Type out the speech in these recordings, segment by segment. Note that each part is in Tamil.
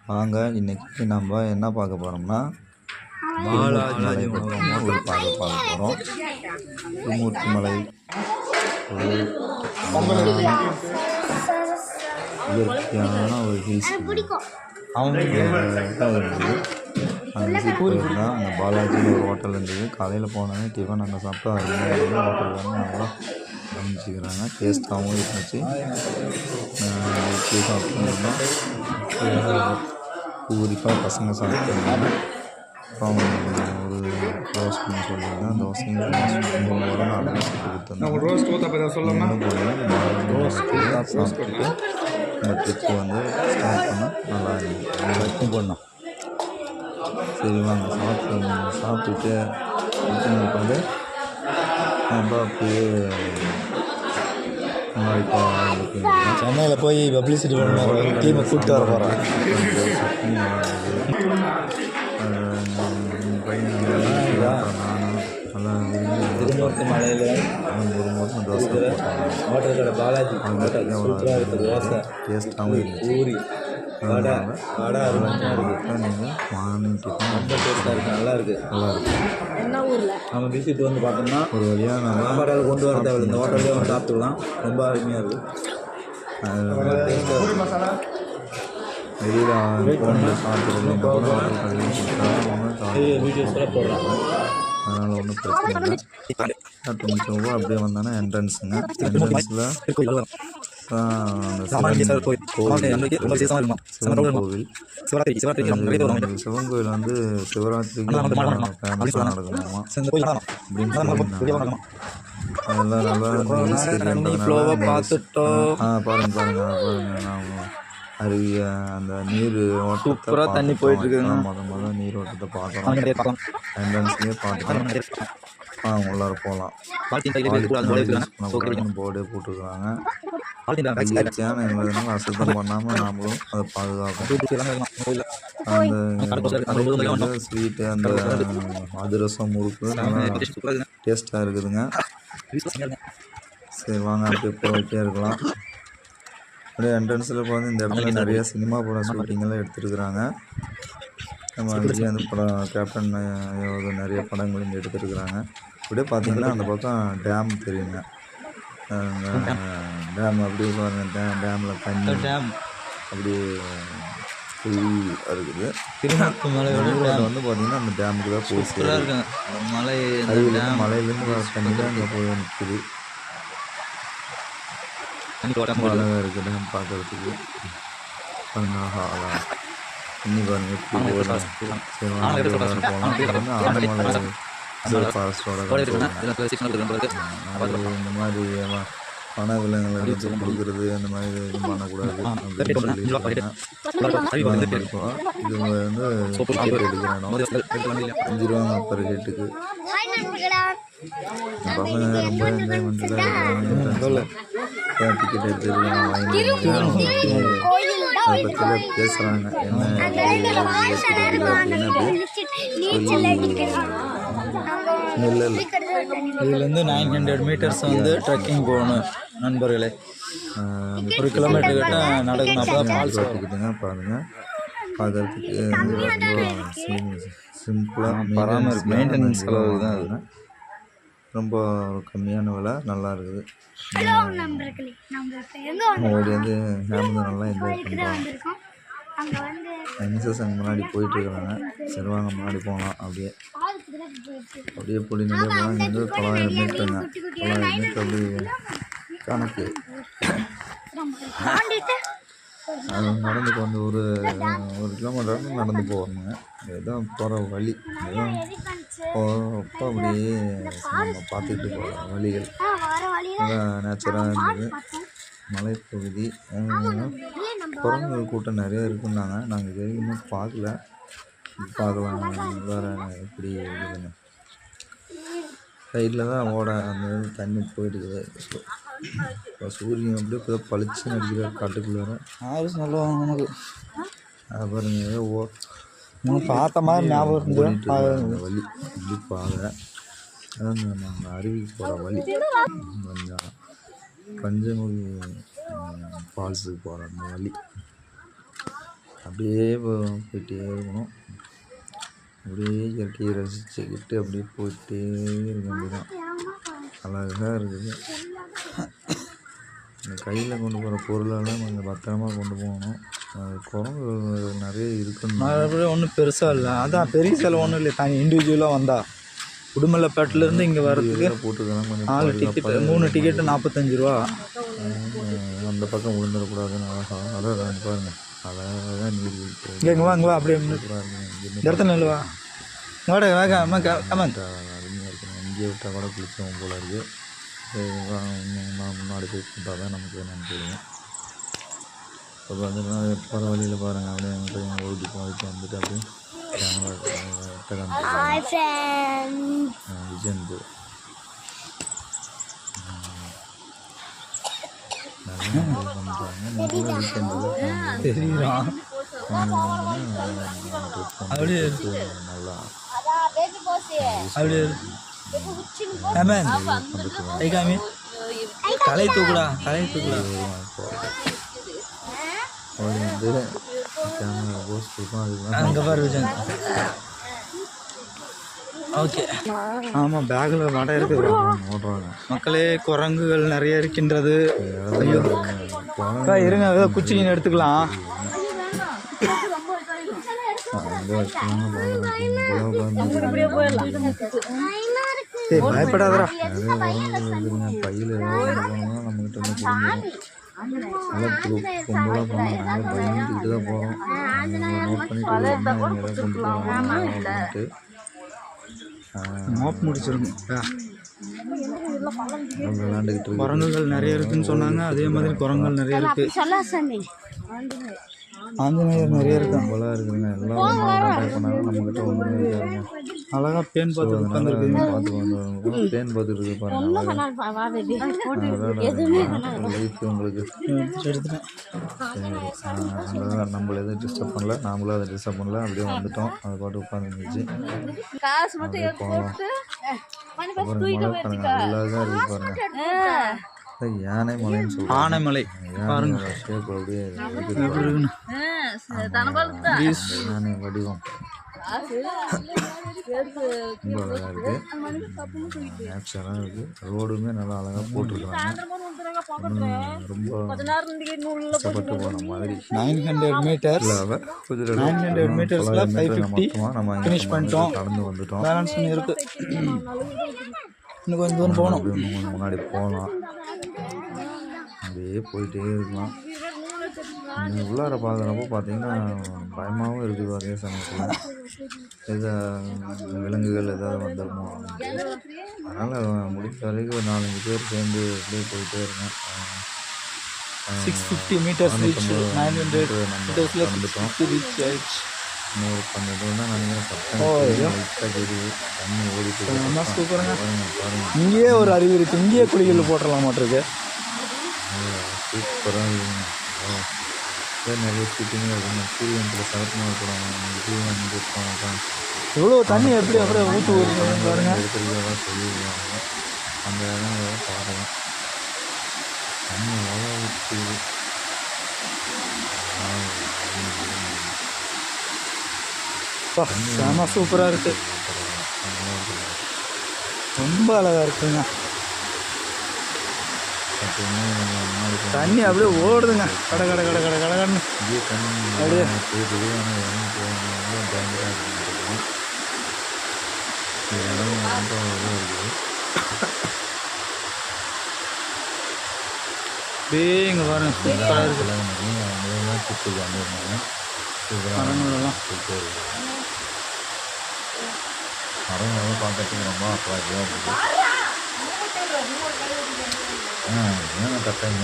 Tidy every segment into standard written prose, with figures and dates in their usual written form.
வாங்க இன்னைக்கு நம்ம என்ன பார்க்க போகிறோம்னா பாலாஜி பற்றின ஒரு பார்க்க போகிறோம். திருமூர்த்தி மலை ஒரு இயற்கையான ஒரு ஹில்ஸ் போயிருந்தா அந்த பாலாஜின்னு ஒரு ஹோட்டல் இருந்தது. காலையில் போனாங்க டிஃபன் அங்கே சாப்பிட்டா அருமையாக ஹோட்டல் வந்து நல்லா கவனிச்சிக்கிறாங்க. டேஸ்ட்டாகவும் இருந்துச்சு. இட்லி சாப்பிட்டுருந்தோம். குறிப்பாக பசங்க சாப்பிட்டுருந்தாங்க. அப்புறம் ஒரு ரோஸ்ட் பண்ணி சொல்லியிருந்தேன். அந்த தோசையும் நல்லா சுட்டு கொடுத்துருந்தேன். சாப்பிட்டுட்டு நம்ம ட்ரிப்பு வந்து ஸ்டார்ட் பண்ணால் நல்லா இருந்துச்சு. பண்ணோம். சரி வாங்க சாப்பிட்டுட்டு வந்து நம்ம அப்படியே சென்னையில் போய் பப்ளிசிட்டி பண்ண டீமை கூப்பிட்டு வர போகிறோம். திருமூர்த்தி மலையில் ஹோட்டல் கடை பாலாஜி சூப்பராக இருக்குது. தோசை டேஸ்ட்டாகவும் பூரி வடை வடை அருமையாக இருக்குது. நீங்கள் மார்னிங் டிஃபன் ரொம்ப டேஸ்ட்டாக இருக்குது. நல்லா இருக்குது. நம்ம விசிட் வந்து பார்த்தோம்னா ஒரு வழியாக நல்லா சாப்பாடு கொண்டு வர தேவை. இந்த ஹோட்டல்லே வந்து சாப்பிட்டுக்கலாம். ரொம்ப அருமையாக இருக்குது. வெளியில் போன சாப்பிட்றது வீடியோஸ்லாம் போடுறாங்க. அதனால் ஒன்றும் பிரச்சனை இல்லை. 2 நிமிஷம் அப்படியே வந்தானே என்ட்ரன்ஸுங்க. என்ட்ரன்ஸில் சிவன் கோவில் வந்து சிவராத்திரிக்கு ஃபேமஸாக நடக்கணுமா அதெல்லாம் நல்லா பார்த்துட்டோம். பாருங்க அருவி அந்த நீர் சூப்பராக தண்ணி போயிட்டு இருக்குங்க. முதல் நீர் ஓட்டத்தை பார்க்குறோம். என்ட்ரன்ஸ்லேயே பார்த்துட்டு உள்ளார போகலாம். போர்டே போட்டுருக்காங்க. அசுத்தம் பண்ணாமல் நாமளும் அதை பாதுகாப்போம். அந்த ஸ்வீட்டு அந்த அதிரசம் முறுக்கு டேஸ்ட்டாக இருக்குதுங்க. சரி வாங்க அப்படியே போயிட்டே இருக்கலாம். அப்படியே என்ட்ரன்ஸில் பார்த்து இந்த இடத்துல நிறைய சினிமா படம் ஷூட்டிங்கெல்லாம் எடுத்துருக்குறாங்க. நம்ம விஜயகாந்த் படம் கேப்டன் நிறைய படங்கள் இங்கே எடுத்துருக்குறாங்க. அப்படியே பார்த்தீங்கன்னா அந்த பக்கம் டேம் தெரியுங்க. டேம் அப்படியே பாருங்க. டேமில் தண்ணி அப்படியே ஃபுல்லாக இருக்குது. திருமூர்த்தி மலையோட வந்து பார்த்தீங்கன்னா அந்த டேமுக்கு தான் போய் சேருங்க. மலை மலையிலேருந்து வர தண்ணி தான் அங்கே போய் நிற்குது. அழகாக இருக்குது டேம் பார்க்கறதுக்கு. இன்னி பாருங்க எப்படி போகலாம். போகலாம் ஃபாரஸ்டோட இந்த மாதிரி பண விலங்குகளை எடுத்து கொடுக்குறது அந்த மாதிரி எதுவும் பண்ணக்கூடாது அப்படின்னு சொல்லியிருக்காங்க. இது வந்து டிக்கெட் எடுக்கிறோம். 5 ரூபாங்க பர் ஹெட்டுக்கு. பசங்க ரொம்ப என்ஜாய்மெண்ட்டு தான் இருக்காங்க. டிக்கெட் எடுத்துருக்காங்க. அதை பற்றிலாம் பேசுகிறாங்க. இதுலேருந்து 900 மீட்டர்ஸ் வந்து ட்ரெக்கிங் போகணும் நண்பர்களே. 1 கிலோமீட்டர் கிட்ட நடக்கணும். அப்போ தான் ஃபால்ஸ் பார்த்துக்கிட்டுங்க. பாருங்கள் பார்க்கறதுக்கு ரொம்ப சிம்பிளாக பராமரிப்பு மெயின்டெனன்ஸ் செலவு தான் அது. ரொம்ப கம்மியான விலை நல்லா இருக்குது. ஓடி வந்து ஃபேமிலி நல்லா என்ஜாய் பண்ணுறாங்க. மிஸ்ஸஸ் அங்கே முன்னாடி போயிட்டுருக்குறாங்க. சரி வாங்க முன்னாடி போகலாம். அப்படியே பொடிநிலையாக போனால் இங்கே 900 மீட்டருங்க. 900 மீட்டர் அப்படி கணக்கு. அது நடந்துட்டு வந்து ஒரு கிலோமீட்டர் நடந்து போகணுங்க. இதுதான் போகிற வழி. இதுதான் போகிறப்போ அப்படியே நம்ம பார்த்துக்கிட்டு போகிற வழிகள் நல்லா நேச்சுராக இருந்தது. மலைப்பகுதி குரங்குகள் கூட்டம் நிறைய இருக்குன்னாங்க. நாங்கள் இது வரைக்கும் பார்க்கலாம். வேறு எப்படி இருக்குதுன்னு சைடில் தான் அந்த தண்ணி போயிட்டுருக்குது. இப்போ சூரியன் அப்படியே இப்போ பளிச்சு நடிக்கிற காட்டுக்குள்ளார நல்லா நமக்கு அதை பாருங்க. ஏதோ பார்த்த மாதிரி ஞாபகம் அந்த வழி இப்படி பாதை அதான் நாங்கள் அருவிக்கு போகிற வழி. கொஞ்சம் பஞ்சமுகி ஃபால்ஸுக்கு போகிற அந்த வழி. அப்படியே போயிட்டே இருக்கணும். அப்படியே இயற்கையை ரசிச்சுக்கிட்டு அப்படியே போயிட்டே இருக்க வேண்டியதான். அழகாக இருக்குது. இந்த கையில் கொண்டு போகிற பொருளெல்லாம் கொஞ்சம் பத்திரமா கொண்டு போகணும். குரங்கு நிறைய இருக்குன்னு மறுபடியும் ஒன்றும் பெருசாக இல்லை. அதான் பெரிய செலவு ஒன்றும் இல்லை. தனி இண்டிவிஜுவலாக வந்தால் உடுமலைப்பேட்டிலேருந்து இங்கே வர்றதுக்கு போட்டுக்கலாம். கொஞ்சம் 4 டிக்கெட்டு 3 டிக்கெட்டு 45 ரூபா. அந்த பக்கம் விழுந்துடக்கூடாதுன்னு அதான் பாருங்க. அழகாக நீர் இங்கே வா இங்கே வா அப்படியே இந்த இடத்துல நில்லுவா வாடகை வேக அம்மா கமன் அருமையாக இருக்கணும். இங்கே விட்டால் கூட குளிச்சோம் போல இருக்குது. முன்னாடி போய் பார்த்தா தான் நமக்கு என்னென்னு தெரியும். இப்போ பார்த்தீங்கன்னா போகிற வழியில் பாருங்கள். அப்படியே எங்கள் பையன் ஓடி போயிட்டு வந்துட்டு அப்படியே கேமரா விஜயந்து தெரியுறான் அப்படியே நல்லா அப்படியே ஐகாமி தலை தூக்குடா அது வந்து கேமரா போஸ்ட் இருக்கும். அதுக்கு அங்கே பாரு விஜய். ஓகே ஆமாம் பேக்கில் வடை இருக்குது. ஓடுறாங்க மக்களே குரங்குகள் நிறைய இருக்கின்றது. ஐயோ இருங்க ஏதோ குச்சின்னு எடுத்துக்கலாம். சரி பயப்படாதரா. பையில் நம்மகிட்ட வந்து நல்லா கும்பலாக போனாங்க. பயந்துக்கிட்டு தான் போகிறோம். நோட் பண்ணிட்டு கொண்டு போகலான்ட்டு மோப் முடிச்சிருங்க. விளாண்டுக்கிட்டு இருக்கு. குரங்குகள் நிறைய இருக்குன்னு சொன்னாங்க. அதே மாதிரி குரங்குகள் நிறைய இருக்கு. ஆஞ்சநேயர் நிறைய இருக்கு. கும்பலாக இருக்குதுங்க. எல்லாம் அட்டாக் பண்ணாலும் நம்மகிட்ட ஒன்றுமே இருக்காதுங்க. அழகா பேன் பார்த்து உட்காந்துருக்கு. பார்த்து வந்து பேன் பார்த்துட்டு இருக்கு பாருங்க. லைஃப் உங்களுக்கு எடுத்துட்டேன். அழகாக நம்மள எதுவும் டிஸ்டர்ப் பண்ணல, நாமளும் அதை டிஸ்டர்ப் பண்ணல. அப்படியே வந்துட்டோம். அதை பாட்டு உட்காந்துருந்துச்சு. போகலாம். அப்புறம் மலை பாருங்க. அழகாக இருக்கு பாருங்க. யானை மலைன்னு சொல்லுவாங்க. ஆனைமலை பாருங்க. ஷேப் அப்படியே யானை வடிவம் ரொம்ப அழகாக இருக்குது. நேச்சராக இருக்குது. ரோடுமே நல்லா அழகாக போட்டிருக்காங்க. ரொம்ப கஷ்டப்பட்டு போன மாதிரி. 900 மீட்டர்ஸ் 900 மீட்டர்ஸ்ல 550 நம்ம ஃபினிஷ் பண்ணிட்டோம். கடந்து வந்துட்டோம். பேலன்ஸ் பண்ணி இருக்கு. இன்னும் கொஞ்சம் தூரம் போகணும். முன்னாடி போகலாம். அப்படியே போயிட்டே இருக்கலாம். உள்ளார பார்க்குறப்போ பார்த்தீங்கன்னா பயமாகவும் இருக்குது. அதே சமயத்தில் விலங்குகள் ஏதாவது வந்துடுமோ. அதனால் முடிஞ்ச வரைக்கும் ஒரு 4-5 பேர் சேர்ந்து அப்படியே போயிட்டே இருக்கேன். 650 மீட்டர்ஸ் ரீச் 900 மீட்டர்ஸ்ல வந்துட்டோம். ரீச் ஆயிடுச்சு. இன்னொரு 12 தான் நினைக்கிறேன். லைட்டாக தெரியுது. தண்ணி ஓடிட்டு சூப்பருங்க. பாருங்கள். இங்கேயே ஒரு அருவி இருக்குது. இங்கேயே குளிகள் போட்டுடலாம் மாட்டிருக்கு. சூப்பராக இருக்குங்க. நிறைய ஷூட்டிங்கும் இருக்குங்க. சூரியன்த்தில் சரத்மாக போடுவாங்க. சூரியன் வந்து போனாதான் இவ்வளோ தண்ணி எப்படி அப்படியே ஊற்று ஊற்றுங்க பாருங்க. எடுத்துருக்கதான் சொல்லிடுவாங்க. அந்த இடம் பாருங்க. தண்ணி எவ்வளோ ஊற்றுது. செம சூப்பராக இருக்கு. ரொம்ப அழகாக இருக்குங்க. தண்ணி அப்படியே ஓடுதுங்க. கடை கடை கடை கடை கடைன்னு அப்படியே இங்கே பாருங்க. சூப்பராக இருக்கு. மரங்களெல்லாம் மரங்களெல்லாம் பார்க்கறதுக்கு ரொம்ப அட்ராக்டிவாக இருக்குது. ஏன்னா கரெக்டாக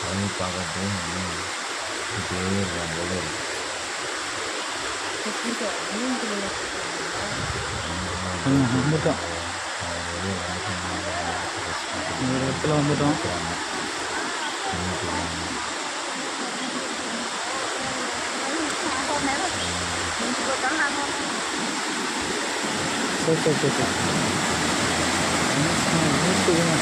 அதை பார்க்கறதுக்கு வந்துட்டோம். ஒரு இடத்துல வந்துட்டோம். சரி சரி சரி சரி ஊற்றுதுங்க.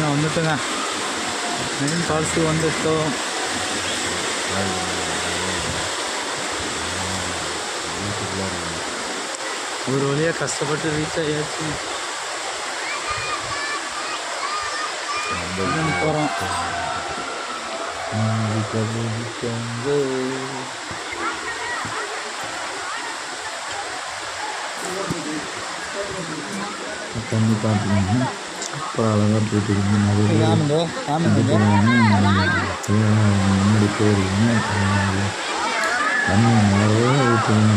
நான் வந்துட்டுங்க மெயின் ஃபால்ஸுக்கு வந்துட்டோம். ஒரு வழியாக கஷ்டப்பட்டு ரீச் ஆகியாச்சு. போகிறோம். தண்ணி பார்த்தீங்கன்னா அப்புறம் அழகாக போயிட்டு இருக்குது. ஆமாங்க ஆமாங்க. முன்னாடி போயிருக்கீங்க தண்ணி நிறைய ஊற்றுங்க.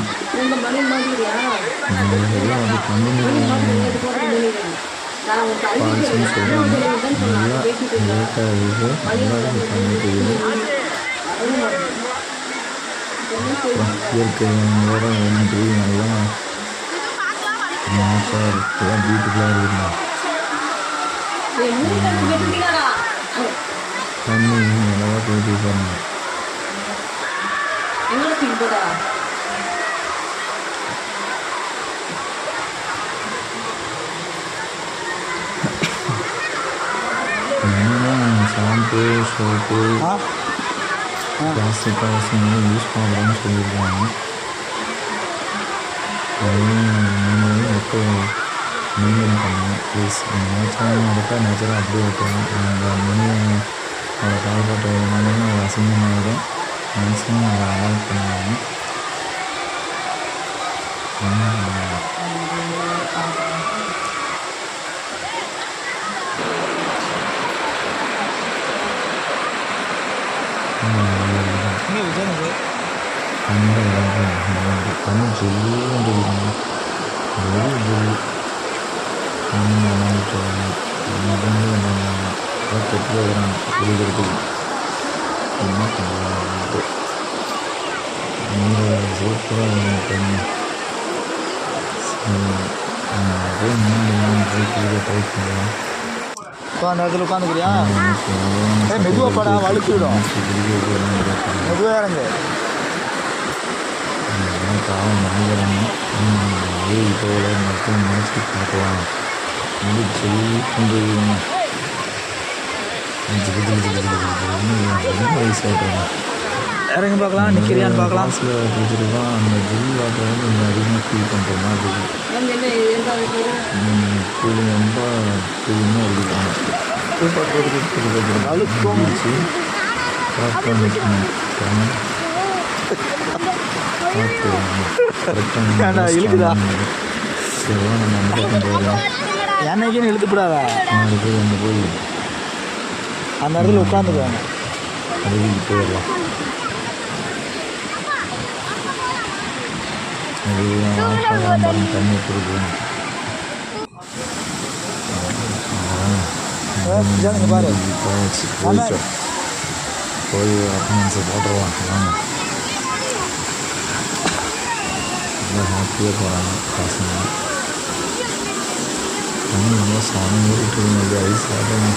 இதெல்லாம் வந்து ஃபால்ஸ்னு சொல்கிறாங்க. நல்லா லேட்டாக இருக்குது. நல்லா தண்ணி போகுது. இயற்கை வேற வந்து நல்லா மாசாக இருக்குது. பியூட்டிஃபுல்லாக இருக்குங்க. தண்ணி நல்லா போயிட்டு பாருங்க. ஷாம்பு சோப்பு பிளாஸ்டிக் கவர்ஸ்லாம் யூஸ் பண்ணக்கூடாதுன்னு சொல்லியிருக்காங்க. அதையும் எப்போ மெயின்டைன் பண்ணுங்கள் ப்ளீஸ். நேச்சராக நடத்தால் நேச்சராக அப்படியே விட்டுருங்க. அந்த மணியை அதை கால்பாட்டை இருந்தாலும் அது அசிங்கமாகிடும். மேக்ஸிமம் அதை அவாய்ட் பண்ணுவாங்க. தண்ணி ஜெல்லுன்றது வெறும் ஜெல்லு தண்ணி விளாண்டுட்டு கெட்டு வராங்க குடிக்கிறதுக்கு. என்ன பண்ணுறது நீரை சூப்பராக இருக்கும் தண்ணி. போய் முன்னாடி போய் குடிக்க ட்ரை பண்ணலாம். அந்த இடத்துல உட்காந்துக்கிறியா? மெதுவாக படா வழுக்கி விடும். மெதுவாக இறங்கு. காலம் வாங்குறாங்க. ஏறி போகல மட்டும் நினச்சி பார்க்கலாம். வந்து சொல்லிட்டுருங்க. வயசாகிட்டாங்க. இறங்கி பார்க்கலாம். நிற்கிறியான்னு பார்க்கலாம். கிளாஸில் குடிச்சிருக்கோம். அந்த ஜில் வாட்டர் வந்து கொஞ்சம் அதிகமாக ஃபீல் பண்ணுற மாதிரி இருக்குது. கூலிங் ரொம்ப கூலிங்காக இருக்குதாங்க. அழுச்சு கரெக்டாக நிற்கணும். இழுக்குதா? சரி நம்ம அந்த பக்கம் போயிடலாம். என்னைக்குன்னு இழுத்துப்படாத. நாலு போய் அங்கே போய் அந்த இடத்துல உட்காந்துக்குவாங்க. அதுக்கு போயிடலாம். அது தண்ணி கொடுக்கணும். பாரு போய் அட்டனன்ஸை போட்டுருவான். வாங்க ரொம்ப ஹாப்பியாக போகிறாங்க பசங்க. தண்ணி ரொம்ப சாமி ஊறிட்டு ஐஸ் ஆடுறாங்க.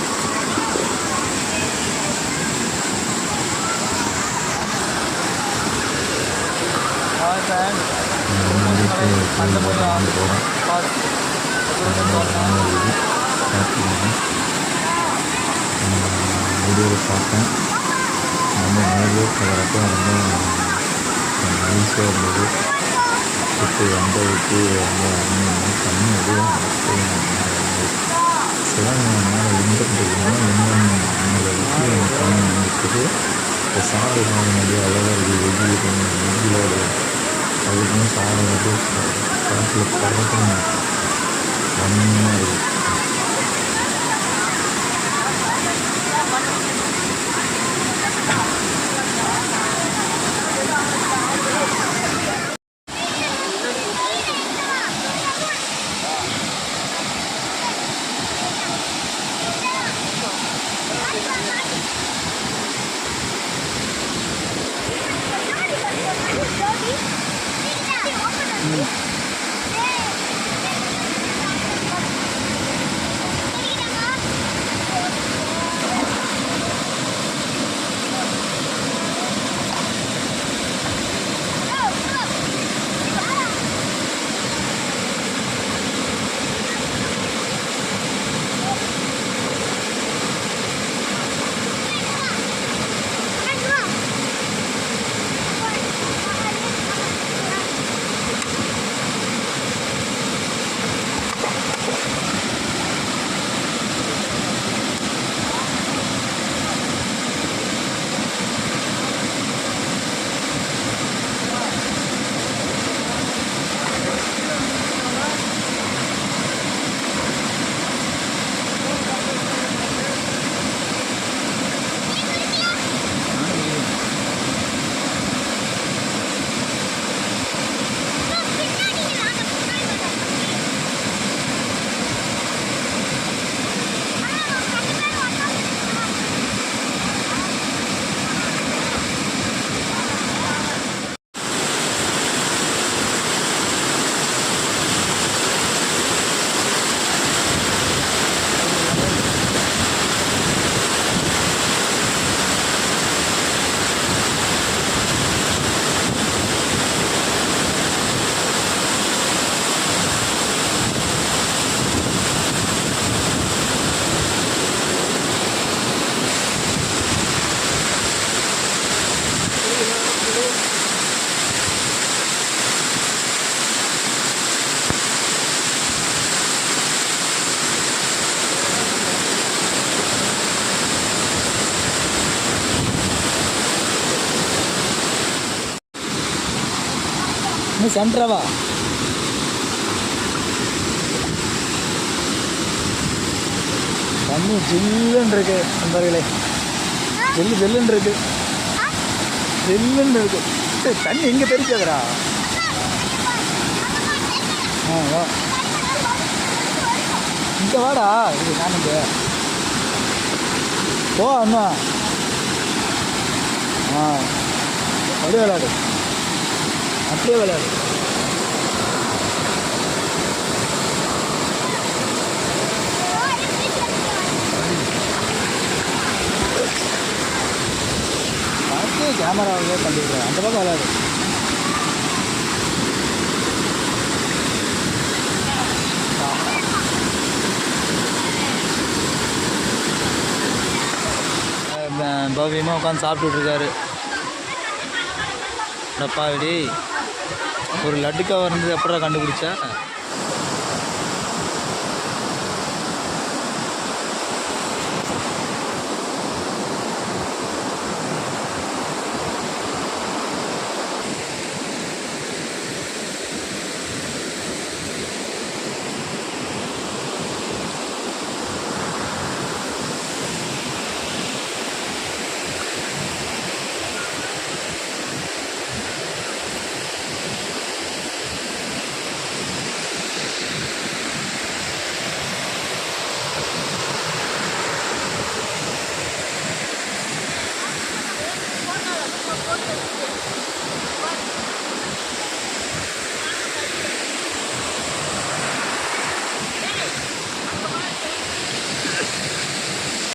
வீடியோவில் பார்த்தேன். ரொம்ப நேரில் போகிறப்ப ரொம்ப மகிழ்ச்சியாக இருந்தது. இப்போ எந்த விட்டு ரொம்ப தண்ணி சிவன் மேலே இன்பத்துக்குனால நம்மளை விட்டு அந்த தண்ணி இருக்குது. இப்போ சாறு காலநிலை அழகாக இருக்குது. வெயிலோட அதுக்குன்னு சாரை வந்து காட்டில் பறக்கணும். ரம்மியமாக இருக்குது. சென்ட்ரவா தண்ணி ஜில்லுன்னு இருக்கு நண்பர்களே. ஜில்லுன்னு இருக்கு. ஜில்லுன்னு இருக்கு. சரி, தண்ணி எங்கே தெரிக்காதரா. வா இங்கே வாடா. இது நான் இங்கே போ அண்ணா. அப்படியே விளையாடு. அப்படியே விளையாடு. பார்த்து கேமராவிலே பண்ணிவிடுறேன். அந்த பக்கம் விளையாடு. பவ்யமாக உட்காந்து சாப்பிட்டுட்ருக்காரு. டப்பா விடி ஒரு லட்டுக்கா வந்தது எப்படா கண்டுபிடிச்சா?